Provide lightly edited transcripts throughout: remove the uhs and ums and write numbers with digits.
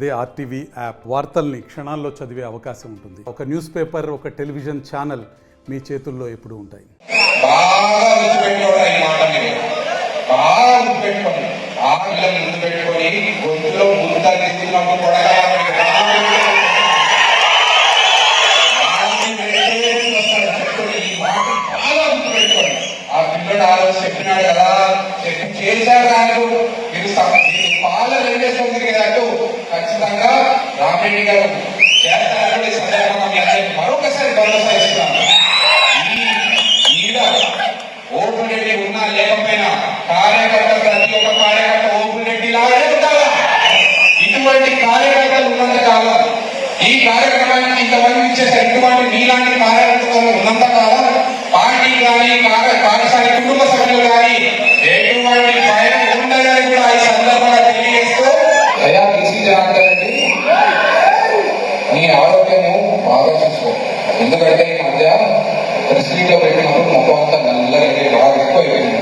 అదే RTV app వార్తల్ని క్షణాల్లో చదివే అవకాశం ఉంటుంది. ఒక న్యూస్ పేపర్, ఒక టెలివిజన్ ఛానల్ మీ చేతుల్లో ఎప్పుడూ ఉంటాయి. చెప్పినాడు కదా, చేశారు దానికి మీరు పాల రైల్వేస్తుంది కదా, ఖచ్చితంగా రామిరెడ్డి గారు చేస్తారని సందర్భంగా మరొకసారి భరోసా ఇస్తున్నాను. ఈడ ఓపెన్ రెడ్డి ఉన్నా లేకపోయినా కార్యకర్త, ప్రతి ఒక్క కార్యకర్త ఓపెన్ రెడ్డి లాగానే ఉండాలా. ఇటువంటి కార్యకర్తలు ఉన్నంత కాలం, ఈ కార్యక్రమానికి ఇంతమంది ఇచ్చేసారు, ఇటువంటి మీలాంటి కార్యకర్తలు ఉన్నంత కాలం పార్టీ కానీ పాఠశాల కుటుంబ సభ్యులు కానీ ఎటువంటి భయం ఉండదని కూడా ఈ సందర్భంగా తెలియజేస్తూ, అయ్యా బీసీ జనార్దనండి, నీ ఆరోగ్యము బాగా చూసుకో. ఎందుకంటే ఈ మధ్య ప్రెసిడెంట్ లో పెట్టినప్పుడు మొత్తం అంతా నల్లగా బాగా ఎక్కువైపోయింది.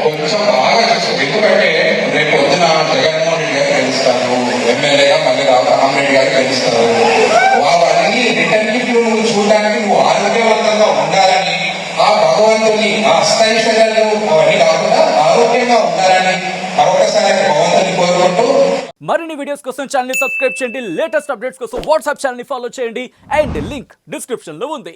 కొంచెం బాగా చూసుకో. ఎందుకంటే రేపు వద్దున జగన్మోహన్ రెడ్డి గారు గెలుస్తారు, ఎమ్మెల్యేగా మళ్ళీ రామరెడ్డి గారు గెలుస్తారు. అవన్నీ రిటర్న్ గిఫ్ట్ నువ్వు చూడడానికి నువ్వు ఆరోగ్యవంతంగా ఉండాలని, ఆ భగవంతుని ఆ అష్టైశ్వర్యాలు అవన్నీ కాకుండా ఆరోగ్యంగా ఉండాలని మరొకసారి భగవంతుని కోరుకుంటూ, మరిన్ని వీడియోస్ కోసం ఛానల్ ని సబ్స్క్రైబ్ చేయండి. లేటెస్ట్ అప్డేట్స్ కోసం వాట్సాప్ ఛానల్ ని ఫాలో చేయండి. అండ్ లింక్ డిస్క్రిప్షన్ లో ఉంది.